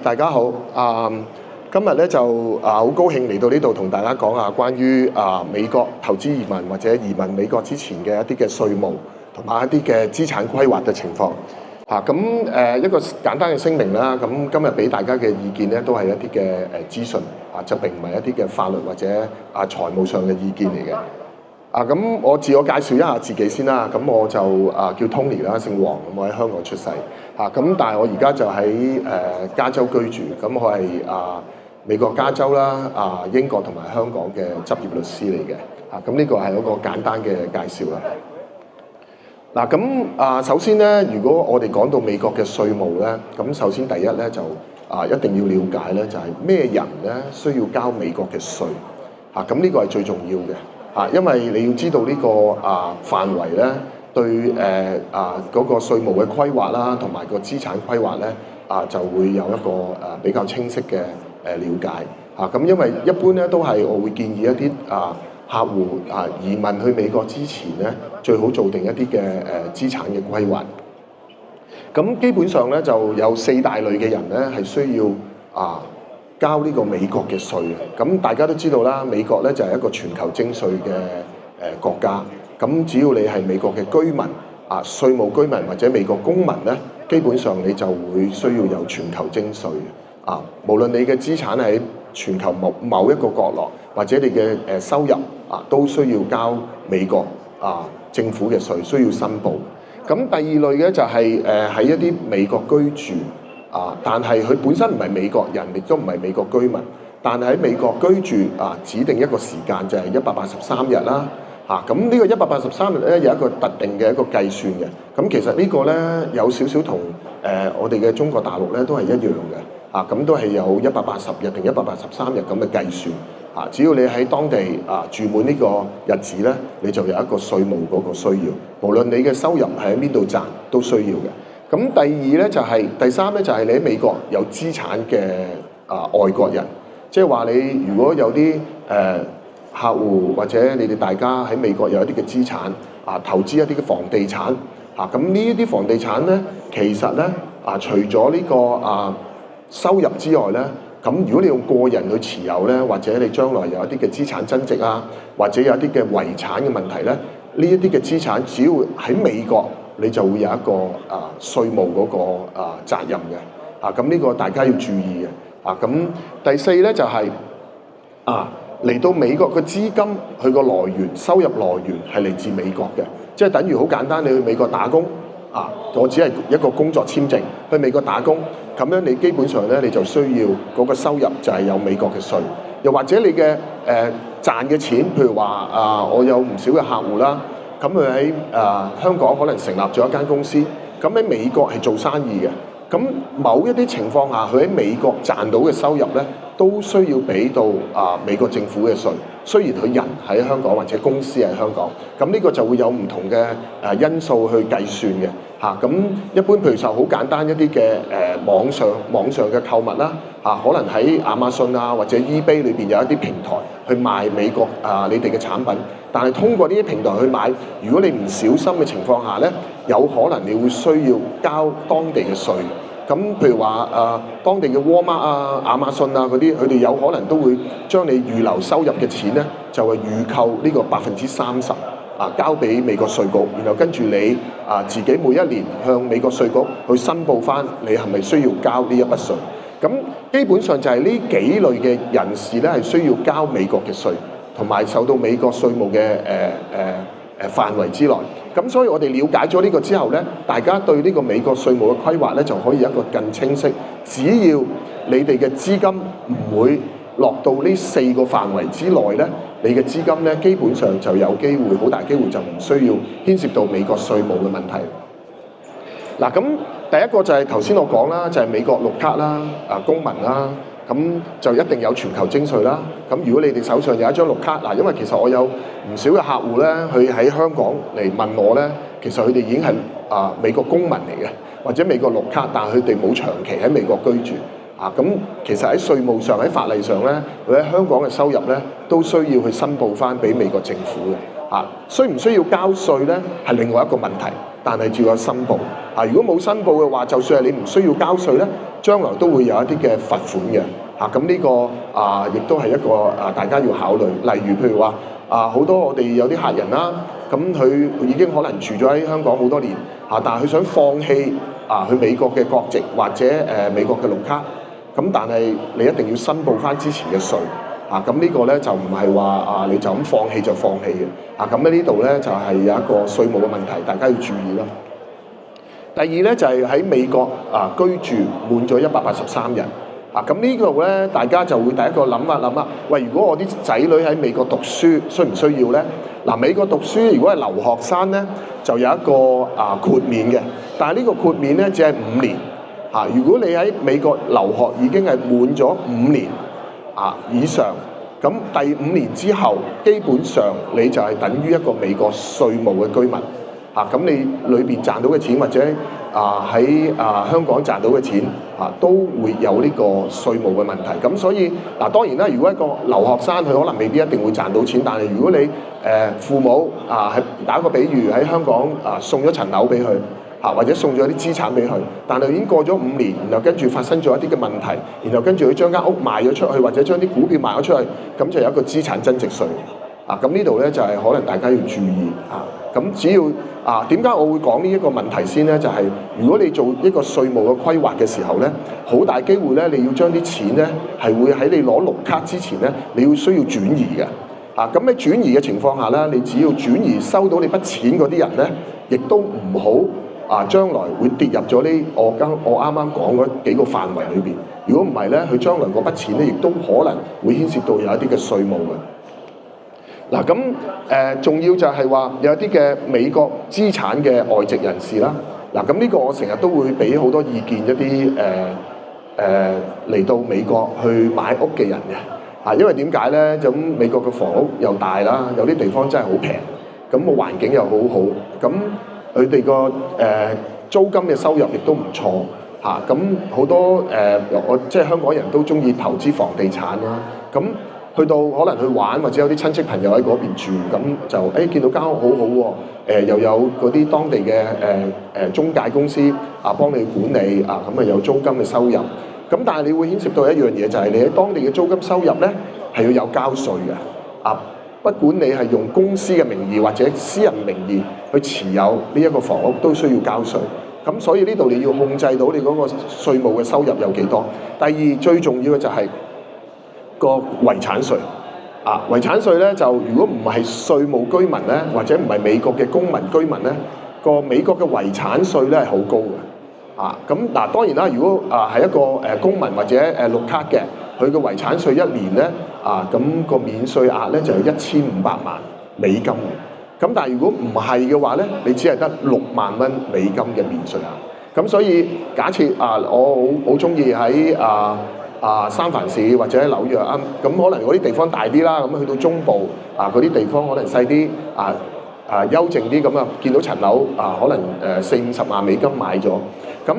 大家好，今日咧就好高興嚟到呢度同大家講下關於美國投資移民或者移民美國之前嘅一啲嘅稅務同埋一啲嘅資產規劃嘅情況。一個簡單嘅聲明啦，咁今日俾大家嘅意見咧都係一啲嘅資訊就並唔係一啲嘅法律或者財務上嘅意見嚟嘅。咁我自我介紹一下自己先啦。咁我就叫 Tony 啦，姓黃，咁我喺香港出世。咁但係我而家就喺加州居住。咁我係美國加州啦、英國同埋香港嘅執業律師嚟嘅。咁呢個係一個簡單嘅介紹啦。首先咧，如果我哋講到美國嘅稅務咧，咁首先第一咧就一定要了解咧，就係咩人咧需要交美國嘅稅。咁呢個係最重要嘅。因為你要知道呢個範圍咧，對嗰個稅務嘅規劃啦，同埋個資產規劃咧，就會有一個比較清晰嘅了解。咁因為一般咧都係我會建議一啲客戶移民去美國之前咧，最好做定一啲嘅資產嘅規劃。咁基本上咧就有4大類嘅人咧係需要交呢個美國嘅稅嘅。咁大家都知道啦，美國咧就係一個全球徵稅嘅國家。咁只要你係美國嘅居民稅務居民或者美國公民咧，基本上你就會需要有全球徵稅嘅。無論你嘅資產喺全球某一個角落，或者你嘅收入都需要交美國政府嘅稅，需要申報。咁第二類嘅就係喺一啲美國居住。但係佢本身唔係美國人，亦都唔係美國居民，但係喺美國居住指定一個時間就係183日啦。咁呢個183日咧有一個特定嘅一個計算嘅。咁其實呢個咧有少少同我哋嘅中國大陸咧都係一樣嘅。咁都係有180日定183日咁嘅計算。只要你喺當地住滿呢個日子咧，你就有一個稅務嗰個需要。無論你嘅收入係喺邊度賺，都需要嘅。咁第二咧就係第三咧就係你喺美國有資產嘅外國人，即係話你如果有啲客戶或者你哋大家喺美國有一啲嘅資產投資一啲嘅房地產咁呢一啲房地產咧，其實咧除咗呢個收入之外咧，咁如果你用個人去持有咧，或者你將來有一啲嘅資產增值或者有一啲嘅遺產嘅問題咧，呢一啲嘅資產只要喺美國，你就會有一個稅務嗰個責任嘅。咁呢個大家要注意嘅。咁第四咧就係嚟到美國嘅資金，佢個來源收入來源係嚟自美國嘅，即係等於好簡單，你去美國打工我只係一個工作簽證去美國打工，咁樣你基本上咧你就需要嗰個收入就係有美國嘅稅，又或者你嘅賺嘅錢，譬如話我有唔少嘅客戶啦。咁佢喺香港可能成立咗一間公司，咁喺美國係做生意嘅。咁某一啲情況下，佢喺美國賺到嘅收入咧，都需要俾到美國政府嘅稅。雖然佢人喺香港或者公司喺香港，咁呢個就會有唔同嘅因素去計算嘅。咁一般譬如就好簡單一啲嘅網上嘅購物啦，可能喺亞馬遜或者 eBay 裏邊有一啲平台去賣美國你哋嘅產品。但係通過呢啲平台去買，如果你唔小心嘅情況下咧，有可能你會需要交當地嘅稅。咁譬如話當地嘅 Walmart 亞馬遜嗰啲，佢哋有可能都會將你預留收入嘅錢咧，就係預扣呢個30%交俾美國稅局，然後跟住你自己每一年向美國稅局去申報翻，你係咪需要交呢一筆稅？咁基本上就係呢幾類嘅人士咧，係需要交美國嘅稅，同埋受到美國稅務嘅範圍之內。咁所以我哋了解咗呢個之後咧，大家對呢個美國稅務嘅規劃咧就可以有一個更清晰。只要你哋嘅資金唔會落到呢4個範圍之內咧，你嘅資金咧基本上就有機會，好大機會就唔需要牽涉到美國稅務嘅問題。咁第一個就係頭先我講啦，就係美國綠卡啦、公民啦。咁就一定有全球徵稅啦。咁如果你哋手上有一張綠卡，因為其實我有唔少嘅客戶咧，佢喺香港嚟問我咧，其實佢哋已經係美國公民嚟嘅，或者美國綠卡，但係佢哋冇長期喺美國居住。咁其實喺稅務上、喺法例上咧，佢喺香港嘅收入咧，都需要去申報翻俾美國政府嘅。需唔需要交稅咧係另外一個問題，但係照有申報。如果冇申報嘅話，就算係你唔需要交稅咧，將來都會有一啲嘅罰款嘅。咁呢個亦都係一個大家要考慮。例如譬如話好多我哋有啲客人啦，咁佢已經可能住咗喺香港好多年，但係佢想放棄去美國嘅國籍或者美國嘅綠卡，咁但係你一定要申報翻之前嘅稅。咁呢個咧就唔係話你就咁放棄就放棄嘅。咁喺呢度咧就係有一個稅務嘅問題，大家要注意啦。第二咧就係喺美國居住滿咗183日。咁呢度咧大家就會第一個諗下，喂，如果我啲仔女喺美國讀書，需唔需要咧？美國讀書如果係留學生咧，就有一個豁免嘅，但係呢個豁免咧只係5年。如果你喺美國留學已經係滿咗5年以上，咁第5年之後，基本上你就係等於一個美國稅務嘅居民。咁你裏邊賺到嘅錢或者喺香港賺到嘅錢都會有呢個稅務嘅問題。咁所以當然啦，如果一個留學生佢可能未必一定會賺到錢，但係如果你父母係打個比喻喺香港送咗層樓俾佢。或者送咗啲資產俾佢，但係已經過咗5年，然後跟住發生咗一啲嘅問題，然後跟住佢將間屋賣咗出去，或者將啲股票賣咗出去，咁就有一個資產增值稅。咁呢度咧就係可能大家要注意。咁只要點解我會講呢一個問題先咧？就係如果你做一個稅務嘅規劃嘅時候咧，好大機會咧你要將啲錢咧係會喺你攞綠卡之前咧，你要需要轉移嘅。咁喺轉移嘅情況下咧，你只要轉移收到你筆錢嗰啲人咧，亦都唔好。將來會跌入咗呢我啱啱講嗰幾個範圍裏邊。如果唔係咧，佢將來嗰筆錢咧，亦都可能會牽涉到有一啲嘅稅務嘅。咁仲要就係話有一啲嘅美國資產嘅外籍人士啦。咁呢個我成日都會俾好多意見一啲嚟到美國去買屋嘅人嘅。因為點解咧？咁美國嘅房屋又大啦，有啲地方真係好平，咁個環境又好好，咁。佢哋個租金嘅收入亦都唔錯咁好多我即係香港人都中意投資房地產啦。咁去到可能去玩或者有啲親戚朋友喺嗰邊住，咁就見到間屋好好喎，又有嗰啲當地嘅中介公司幫你管理咁有租金嘅收入。咁但係你會牽涉到一樣嘢，就係你喺當地嘅租金收入咧係要有交稅嘅。不管你係用公司嘅名義或者私人名義去持有呢一個房屋，都需要交稅。咁所以呢度你要控制到你嗰個稅務嘅收入有幾多。第二最重要嘅就係個遺產稅。遺產稅咧就如果唔係稅務居民咧，或者唔係美國嘅公民居民咧，個美國嘅遺產稅咧係好高嘅。咁當然啦，如果係一個公民或者綠卡嘅，佢嘅遺產稅一年咧咁個免稅額咧就係1500萬美金嘅。咁但係如果唔係嘅話咧，你只係得6萬蚊美金嘅免稅額。咁所以假設我好中意喺三藩市或者喺紐約咁可能嗰啲地方大啲啦，咁去到中部嗰啲地方可能細啲幽靜啲咁見到層樓可能40-50萬美金買咗，咁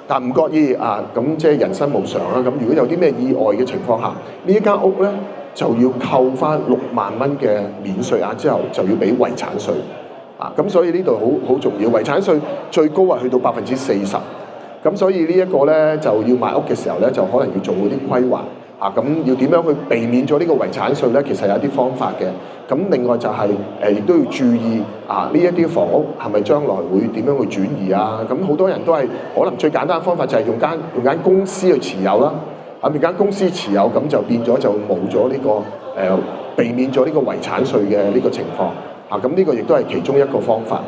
但唔覺意咁即係人生無常啦。咁如果有啲咩意外嘅情況下，呢一間屋咧就要扣翻6萬蚊嘅免稅額之後，就要俾遺產稅。咁所以呢度好重要，遺產稅最高去到40%。咁所以呢一個咧就要買屋嘅時候咧，就可能要做嗰啲規劃。咁要點樣去避免咗呢個遺產稅咧？其實有啲方法嘅。咁另外就係亦都要注意呢一啲房屋係咪將來會點樣去轉移啊？咁好多人都係可能最簡單嘅方法就係用間公司去持有啦。用間公司持有咁就變咗就冇咗呢個避免咗呢個遺產稅嘅呢個情況。咁呢個亦都係其中一個方法。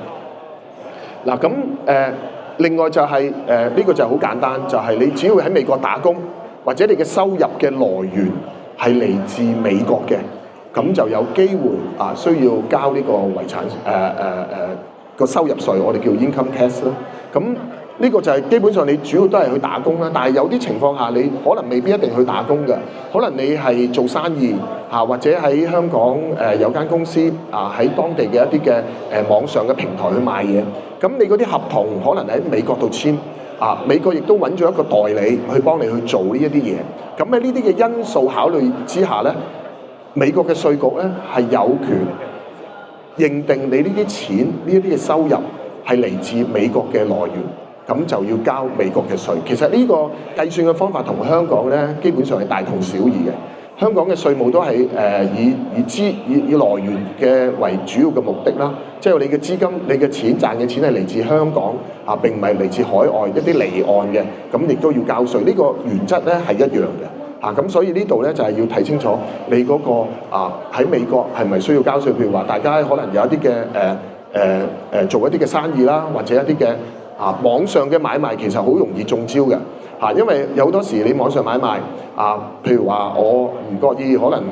另外就係呢個就好簡單，就係你只要喺美國打工，或者你嘅收入嘅來源係嚟自美國嘅，咁就有機會需要交呢個遺產個收入稅，我哋叫 income tax 啦。咁呢個就係基本上你主要都係去打工啦，但係有啲情況下你可能未必一定去打工嘅，可能你係做生意或者喺香港有間公司喺當地嘅一啲嘅網上嘅平台去賣嘢，咁你嗰啲合同可能喺美國度簽，美國亦都揾咗一個代理去幫你去做呢一啲嘢。咁喺呢啲嘅因素考慮之下咧，美國嘅稅局咧係有權認定你呢啲錢呢一啲嘅收入係嚟自美國嘅來源，咁就要交美國嘅稅。其實呢個計算嘅方法同香港咧基本上係大同小異嘅。香港嘅稅務都係以來源嘅為主要嘅目的啦，即係你嘅資金、你嘅錢賺嘅錢係嚟自香港啊，並唔係嚟自海外一啲離岸嘅，咁亦都要交稅。呢個原則咧係一樣嘅。咁所以呢度咧就係要睇清楚你嗰個喺美國係咪需要交稅？譬如話大家可能有一啲嘅做一啲嘅生意啦，或者一啲嘅網上嘅買賣，其實好容易中招嘅。因為有好多時你網上買賣譬如話我唔覺意可能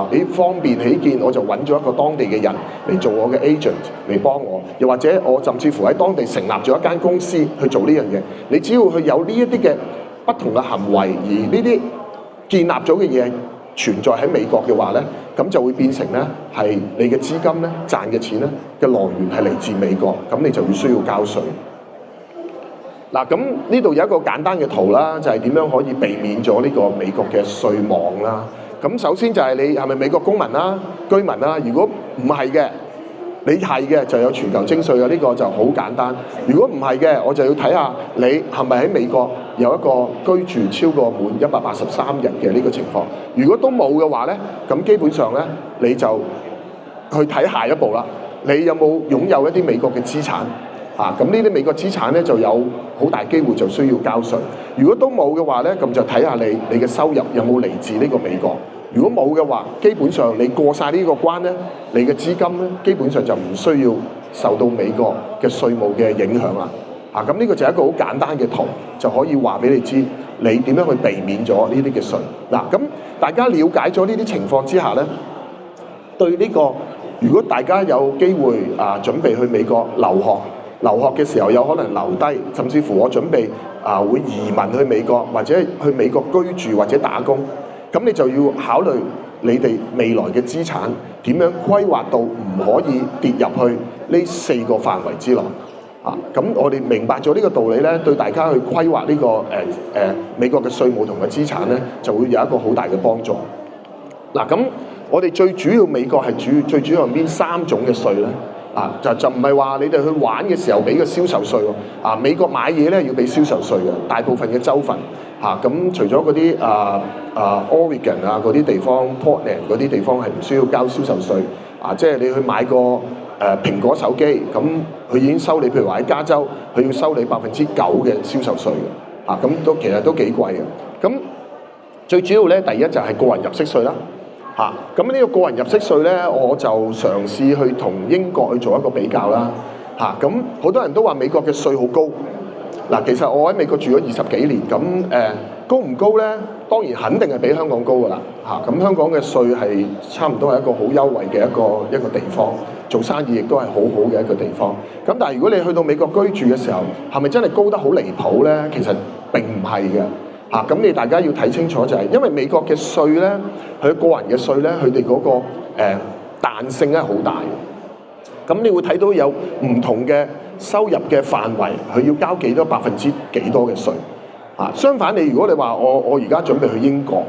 你方便起見，我就揾咗一個當地嘅人嚟做我嘅 agent 嚟幫我，又或者我甚至乎喺當地成立咗一間公司去做呢樣嘢。你只要去有呢一啲嘅不同嘅行為，而呢啲建立咗嘅嘢存在喺美國嘅話咧，咁就會變成咧係你嘅資金咧賺嘅錢咧嘅來源係嚟自美國，咁你就要需要交稅。嗱，咁呢度有一個簡單嘅圖啦，就係點樣可以避免咗呢個美國嘅稅網啦。咁首先就係你係咪美國公民啦、居民啦？如果唔係嘅，你係嘅就有全球徵稅嘅，呢個就好簡單。如果唔係嘅，我就要睇下你係咪喺美國有一個居住超過滿183日嘅呢個情況。如果都冇嘅話咧，咁基本上咧你就去睇下一步啦。你有冇擁有一啲美國嘅資產？咁呢啲美國資產咧就有好大機會就需要交稅。如果都冇嘅話咧，咁就睇下你嘅收入有冇嚟自呢個美國。如果冇嘅話，基本上你過晒呢個關咧，你嘅資金咧基本上就唔需要受到美國嘅稅務嘅影響啦。咁呢個就係一個好簡單嘅圖，就可以話俾你知你點樣去避免咗呢啲嘅稅。咁大家了解咗呢啲情況之下咧，對呢個如果大家有機會準備去美國留學嘅時候，有可能留低，甚至乎我準備會移民去美國，或者去美國居住或者打工，咁你就要考慮你哋未來嘅資產點樣規劃到唔可以跌入去呢4個範圍之內。咁我哋明白咗呢個道理咧，對大家去規劃呢個美國嘅稅務同嘅資產咧，就會有一個好大嘅幫助。咁我哋最主要美國係最主要係邊3種嘅稅咧？就唔係話你哋去玩嘅時候俾個銷售稅喎。美國買嘢咧要俾銷售稅嘅，大部分嘅州份咁除咗嗰啲Oregon 嗰啲地方 Portland 嗰啲地方係唔需要交銷售稅。即係你去買個蘋果手機，咁佢已經收你，譬如話喺加州，佢要收你9%嘅銷售稅嘅。咁其實都幾貴嘅。咁最主要咧，第一就係個人入息稅啦。咁呢個人入息稅咧，我就嘗試去同英國去做一個比較啦。咁好多人都話美國嘅稅好高。其實我喺美國住咗20幾年，咁高唔高咧？當然肯定係比香港高㗎啦。咁香港嘅稅係差唔多係一個好優惠嘅一個地方，做生意亦都係好好嘅一個地方。咁但係如果你去到美國居住嘅時候，係咪真係高得好離譜咧？其實並唔係嘅。咁你大家要睇清楚就係，因為美國嘅稅咧，佢個人嘅稅咧，佢哋嗰個彈性咧好大嘅。咁你會睇到有唔同嘅收入嘅範圍，佢要交幾多幾多嘅稅。相反你如果你話我而家準備去英國，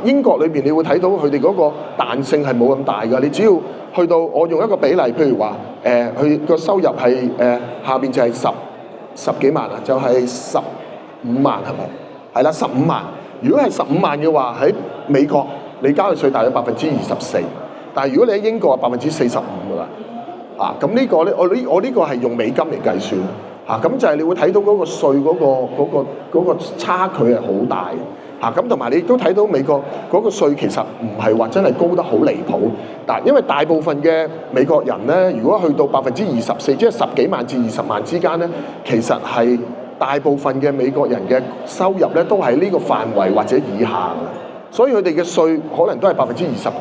英國裏邊你會睇到佢哋嗰個彈性係冇咁大㗎。你只要去到我用一個比例，譬如話佢個收入係下邊就係十幾萬就係15萬係咪？係啦，15萬。如果係15萬嘅話，喺美國你交嘅稅大約24%，但係如果你喺英國係45%㗎啦。咁呢個咧，我呢個係用美金嚟計算。咁就係你會睇到嗰個稅嗰個差距係好大。咁同埋你亦都睇到美國嗰個稅其實唔係話真係高得好離譜。因為大部分嘅美國人咧，如果去到24%，即係10幾萬至20萬之間咧，其實係大部分嘅美國人嘅收入咧都喺呢個範圍或者以下，所以佢哋嘅稅可能都係20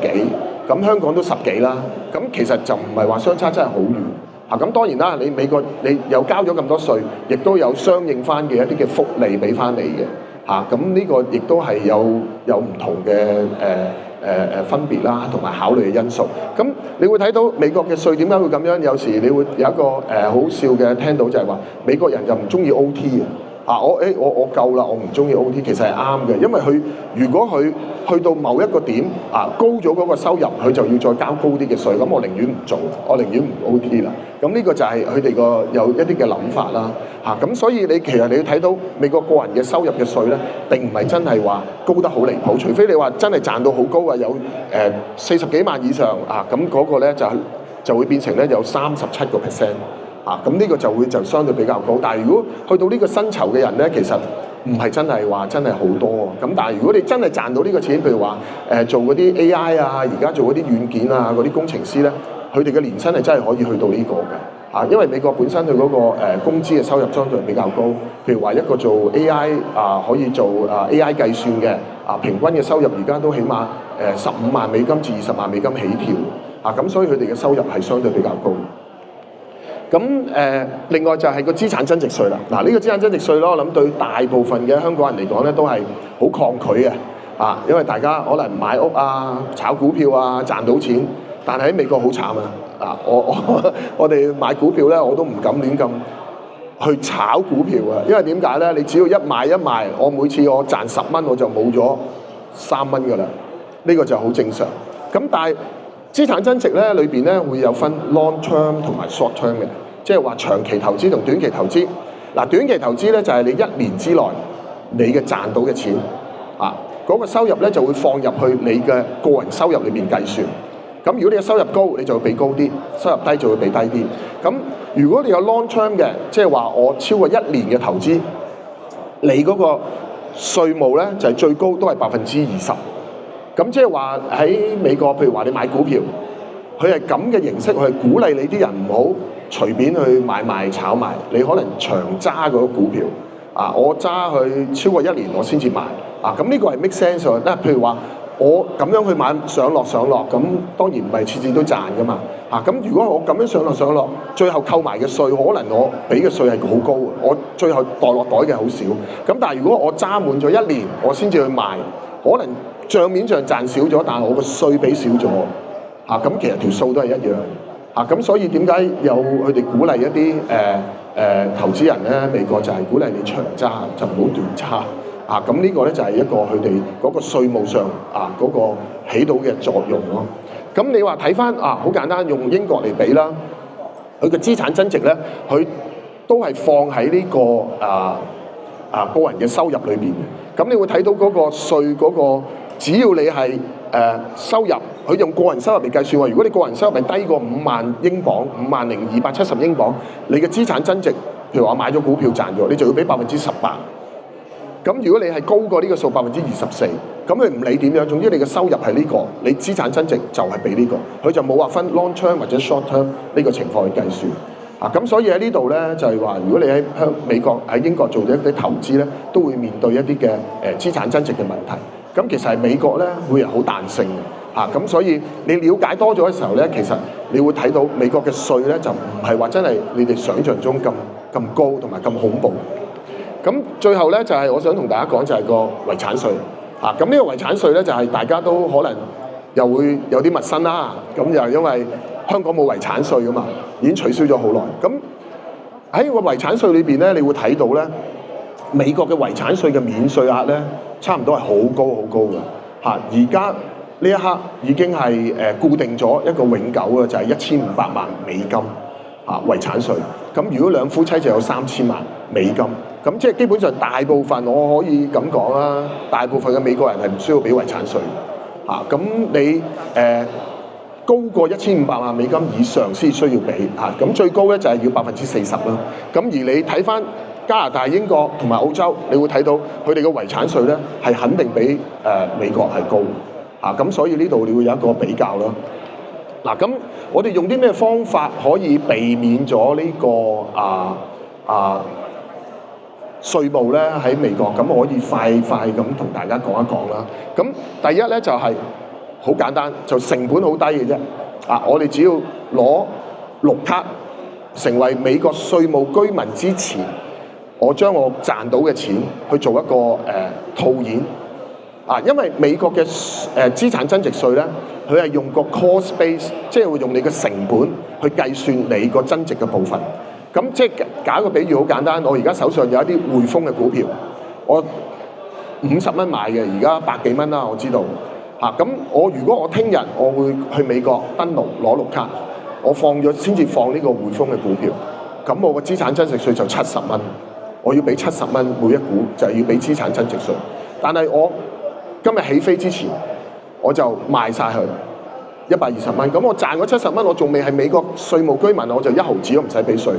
幾，咁香港都10幾啦。咁其實就唔係話相差真係好遠。咁當然啦，你美國你又交咗咁多稅，亦都有相應翻嘅一啲嘅福利俾翻你嘅。咁呢個亦都係有唔同嘅分別啦，同埋考慮嘅因素。咁你會睇到美國嘅稅點解會咁樣？有時你會有一個好笑嘅聽到就係話美國人就唔中意 OT 嘅。我夠啦，我唔中意 OT， 其實係啱嘅，因為如果佢去到某一個點高咗嗰個收入，佢就要再交高啲嘅稅，咁我寧願唔做，我寧願唔 OT 啦。咁呢個就係佢哋有一啲嘅諗法啦。咁所以其實你要睇到美國個人嘅收入嘅稅咧，並唔係真係話高得好離譜，除非你話真係賺到好高啊，有40幾萬以上咁嗰個咧就會變成咧有37%。咁呢個就相對比較高，但係如果去到呢個薪酬嘅人咧，其實唔係真係話真係好多喎。咁但係如果你真係賺到呢個錢，譬如話做嗰啲 AI 而家做嗰啲軟件嗰啲工程師咧，佢哋嘅年薪係真係可以去到呢個嘅因為美國本身佢嗰個工資嘅收入相對比較高。譬如話一個做 AI 可以做AI 計算嘅平均嘅收入而家都起碼15萬美金至20萬美金起跳咁所以佢哋嘅收入係相對比較高。咁另外就係個資產增值稅啦。呢個資產增值稅咯，我諗對大部分嘅香港人嚟講咧，都係好抗拒嘅因為大家可能買屋炒股票賺到錢，但係喺美國好慘我哋買股票咧，我都唔敢亂咁去炒股票因為點解咧？你只要一買一賣，我每次我賺10蚊，我就冇咗3蚊噶啦，呢個就好正常。咁但係資產增值咧，裏邊咧會有分 long term 同埋 short term 嘅，即係話長期投資同短期投資。短期投資咧就係你1年之內你嘅賺到嘅錢嗰個收入咧就會放入去你嘅個人收入裏邊計算。咁如果你嘅收入高，你就會俾高啲；收入低就會俾低啲。咁如果你有 long term 嘅，即係話我超過1年嘅投資，你嗰個稅務咧就係最高都係20%。咁即係話喺美國，譬如話你買股票，佢係咁嘅形式，佢係鼓勵你啲人唔好隨便去買賣炒賣，你可能長揸嗰個股票我揸佢超過1年我先至買咁呢個係 make sense 喎。譬如話我咁樣去買上落，咁當然唔係次次都賺噶嘛咁如果我咁樣上落，最後扣埋嘅稅，可能我俾嘅稅係好高，我最後袋落袋嘅好少。咁但係如果我揸滿咗1年，我先至去賣，可能帳面上賺少咗，但係我個稅俾少咗咁其實條數都係一樣咁所以點解有佢哋鼓勵一啲投資人咧？美國就係鼓勵你長揸，就唔好短揸咁呢個咧就係一個佢哋嗰個稅務上嗰個起到嘅作用咯。咁你話睇翻好簡單，用英國嚟比啦，佢嘅資產增值咧，佢都係放喺呢個個人嘅收入裏邊嘅。咁你會睇到嗰個稅嗰個，只要你係收入，佢用個人收入嚟計算喎。如果你個人收入係低過5萬英鎊，50,270英鎊，你嘅資產增值，譬如話買咗股票賺咗，你就要俾18%。咁如果你係高過呢個數24%，咁佢唔理點樣，總之你嘅收入係呢個，你資產增值就係俾呢個，佢就冇話分 long term 或者 short term 呢個情況去計算。咁所以喺呢度咧就係話，如果你喺美國喺英國做咗一啲投資咧，都會面對一啲嘅資產增值嘅問題。咁其實係美國咧會係好彈性嘅咁所以你了解多咗嘅時候咧，其實你會睇到美國嘅稅咧就唔係話真係你哋想象中咁高同埋咁恐怖。咁最後咧就係我想同大家講就係個遺產稅咁呢個遺產稅咧就係大家都可能又會有啲陌生啦。咁又因為香港冇遺產稅噶嘛，已經取消咗好耐。咁喺個遺產稅裏邊咧，你會睇到咧美國嘅遺產稅嘅免稅額咧，差唔多係好高嘅而家呢一刻已經係固定咗一個永久嘅，就係1500萬美金遺產稅。咁如果兩夫妻就有3000萬美金。咁即係基本上大部分我可以咁講啦，大部分嘅美國人係唔需要俾遺產稅咁你高過1500萬美金以上先需要俾咁最高咧就係要40%啦。咁而你睇翻加拿大、英國同埋澳洲，你會睇到佢哋嘅遺產稅咧係肯定比美國係高咁所以呢度你會有一個比較啦。咁我哋用啲咩方法可以避免咗呢個稅務咧喺美國？咁可以快咁同大家講一講啦。咁第一咧就係好簡單，就成本好低嘅啫。我哋只要攞綠卡成為美國稅務居民之前，我將我賺到嘅錢去做一個套現因為美國嘅資產增值稅咧，佢係用個 cost base， 即係會用你嘅成本去計算你個增值嘅部分。咁即係搞個比喻好簡單，我而家手上有一啲匯豐嘅股票，我50蚊買嘅，而家100幾蚊啦，我知道嚇。咁如果我聽日我會去美國登陸攞綠卡，我先至放呢個匯豐嘅股票，咁我個資產增值稅就70蚊，我要俾70蚊每一股，就係要俾資產增值稅。但係我今日起飛之前，我就賣晒佢120蚊，咁我賺嗰70蚊，我仲未係美國稅務居民，我就1毫子都唔使俾稅。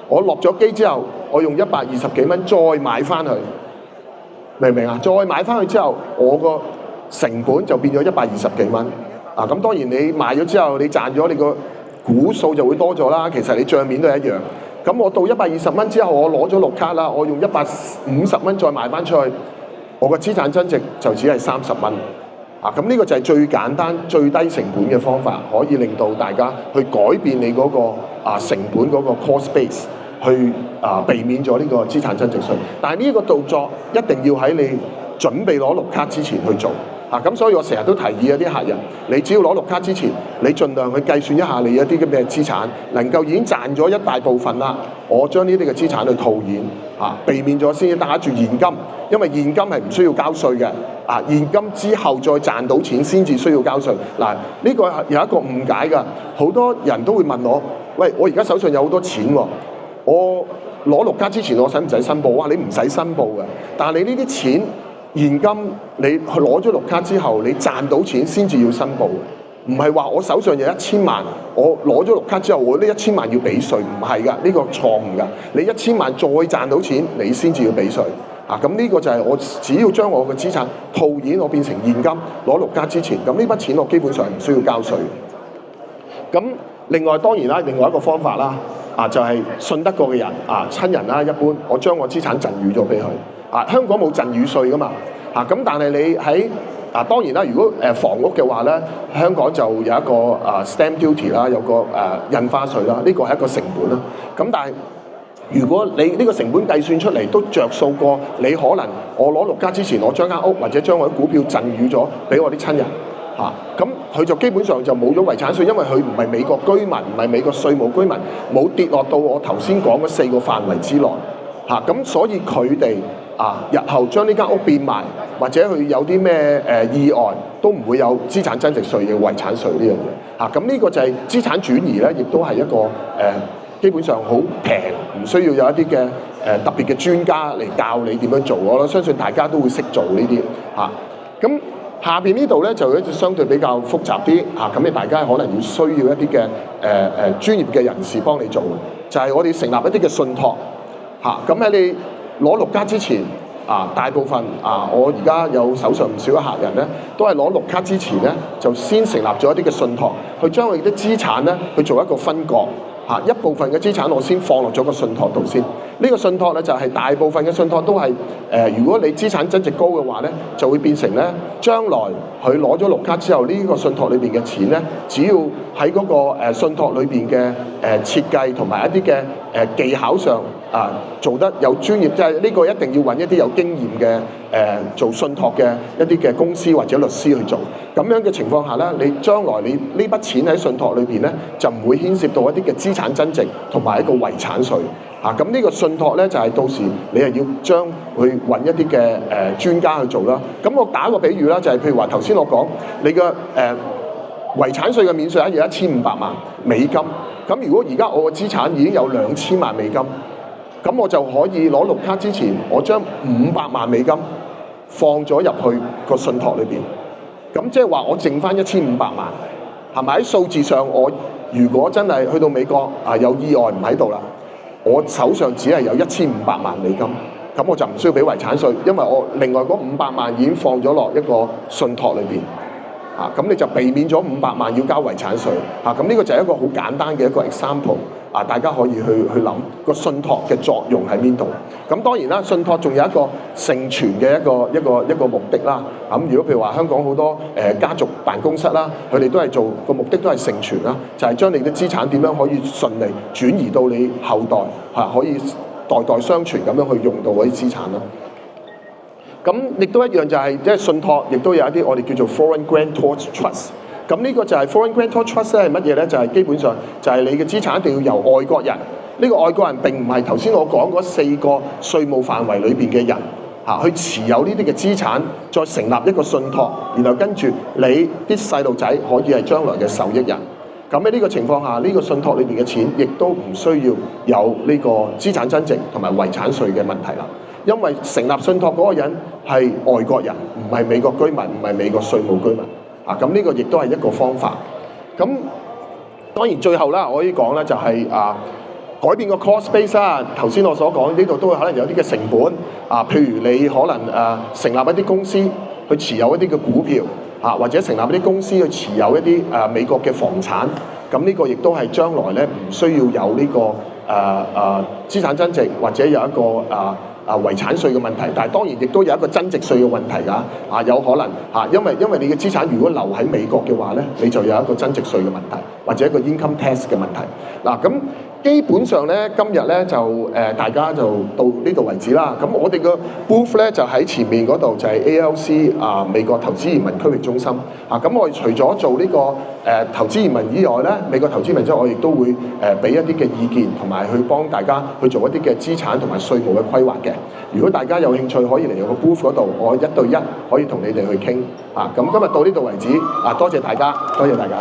我落咗機之後，我用120幾蚊再買翻去，明唔明啊？再買翻去之後，我個成本就變咗120幾蚊。啊，咁當然你賣咗之後，你賺咗你個股數就會多咗啦。其實你帳面都係一樣。咁我到120蚊之後，我攞咗綠卡啦，我用150蚊再賣翻出去，我個資產增值就只係30蚊。啊，咁呢個就係最簡單、最低成本嘅方法，可以令到大家去改變你嗰個成本嗰個 cost base， 去避免咗呢個資產增值稅。但係呢個動作一定要喺你準備攞綠卡之前去做。咁所以我成日都提議有啲客人，你只要攞綠卡之前，你盡量去計算一下你一啲嘅咩資產能夠已經賺咗一大部分啦，我將呢啲嘅資產去套現，避免咗先打住現金，因為現金係唔需要交稅嘅，現金之後再賺到錢先至需要交稅。嗱，呢個有一個誤解㗎，好多人都會問我，喂，我而家手上有好多錢喎，我攞綠卡之前我使唔使申報？你唔使申報嘅，但係你呢啲錢現金你攞咗綠卡之後，你賺到錢先至要申報，唔係話我手上有1000萬，我攞咗綠卡之後，我呢1000萬要俾稅，唔係㗎，呢個錯誤㗎。你1000萬再賺到錢，你先至要俾稅。咁呢個就係我只要將我嘅資產套現，我變成現金攞綠卡之前，咁呢筆錢我基本上係唔需要交稅。咁另外當然啦，另外一個方法啦，就係信得過嘅人，親人啦，一般我將我資產贈與咗俾佢。香港冇贈與稅㗎嘛，咁但係你喺當然啦，如果房屋嘅話咧，香港就有一個stamp duty 啦，有個印花稅啦，呢個係一個成本啦。咁但係如果你呢個成本計算出嚟都着數過，你可能我攞綠卡之前，我將間屋或者將我啲股票贈與咗俾我啲親人，咁佢就基本上就冇咗遺產稅，因為佢唔係美國居民，唔係美國稅務居民，冇跌落到我頭先講嗰4個範圍之內，咁所以佢哋日後將呢間屋變賣，或者佢有啲咩意外，都唔會有資產增值稅嘅遺產稅呢樣嘢。咁呢個就係資產轉移咧，亦都係一個基本上好平，唔需要有一啲嘅特別嘅專家嚟教你點樣做。我相信大家都會識做呢啲。咁下邊呢度咧就一隻相對比較複雜啲。咁你大家可能要需要一啲嘅專業嘅人士幫你做，就係我哋成立一啲嘅信託。咁喺你攞綠卡之前，大部分我而家有手上唔少嘅客人咧，都係攞綠卡之前咧，就先成立咗一啲嘅信託，去將佢啲資產咧去做一個分割。一部分嘅資產我先放落咗個信託度先。呢個信託咧就係大部分嘅信託都係如果你資產增值高嘅話咧，就會變成咧將來佢攞咗綠卡之後，呢個信託裏邊嘅錢咧，只要喺嗰個信託裏邊嘅設計同埋一啲嘅技巧上做得有專業，即係呢個一定要揾一啲有經驗嘅做信託嘅一啲嘅公司或者律師去做。咁樣嘅情況下咧，你將來你呢筆錢喺信託裏邊咧，就唔會牽涉到一啲嘅資產增值同埋一個遺產稅。咁呢個信託咧就係到時你係要將去揾一啲嘅專家去做啦。咁我打個比喻啦，就係譬如話頭先我講你嘅遺產稅嘅免稅額要1500萬美金。咁如果而家我嘅資產已經有2000萬美金，咁我就可以攞綠卡之前，我將500萬美金放咗入去個信託裏邊。咁即係話我剩翻1500萬，係咪喺數字上我如果真係去到美國有意外唔喺度啦，我手上只係有1500萬美金，咁我就唔需要俾遺產稅，因為我另外嗰500萬已經放咗落一個信託裏邊。咁你就避免咗500萬要交遺產稅。咁呢個就係一個好簡單嘅一個 example。大家可以去諗個信託嘅作用喺邊度。咁當然啦，信託仲有一個承傳嘅一個目的啦。咁如果譬如話香港好多家族辦公室啦，佢哋都係做個目的都係承傳啦，就係將你嘅資產點樣可以順利轉移到你後代，可以代代相傳咁樣去用到嗰啲資產啦。咁亦都一樣就係即係信託，亦都有一啲我哋叫做 foreign grantor trust。咁呢個就係 foreign grantor trust 咧係乜嘢咧？就係基本上就係你嘅資產一定要由外國人呢個外國人並唔係頭先我講嗰4個稅務範圍裏邊嘅人去持有呢啲嘅資產，再成立一個信託，然後跟住你啲細路仔可以係將來嘅受益人。咁喺呢個情況下，呢個信託裏邊嘅錢亦都唔需要有呢個資產增值同埋遺產稅嘅問題啦。因為成立信託嗰個人係外國人，唔係美國居民，唔係美國稅務居民。咁呢個亦都係一個方法。咁當然最後啦，我可以講咧就係改變個 cost base 啦。頭先我所講呢度都會可能有啲嘅成本譬如你可能成立一啲公司去持有一啲嘅股票或者成立一啲公司去持有一啲美國嘅房產。咁呢個亦都係將來咧唔需要有呢個資產增值或者有一個遺產稅嘅問題，但係當然亦都有一個增值稅嘅問題㗎。有可能因為你嘅資產如果留喺美國嘅話咧，你就有一個增值稅嘅問題，或者一個 income tax 嘅問題。咁基本上咧，今日咧就大家就到呢度為止啦。咁我哋個 booth 咧就喺前面嗰度，就係 ALC 美國投資移民區域中心。咁我哋除咗做呢個投資移民以外咧，美國投資移民之外，我亦都會俾一啲嘅意見，同埋去幫大家去做一啲嘅資產同埋稅務嘅規劃嘅。如果大家有興趣，可以嚟我個 booth 嗰度，我1對1可以同你哋去傾。咁今日到呢度為止。多謝大家，多謝大家。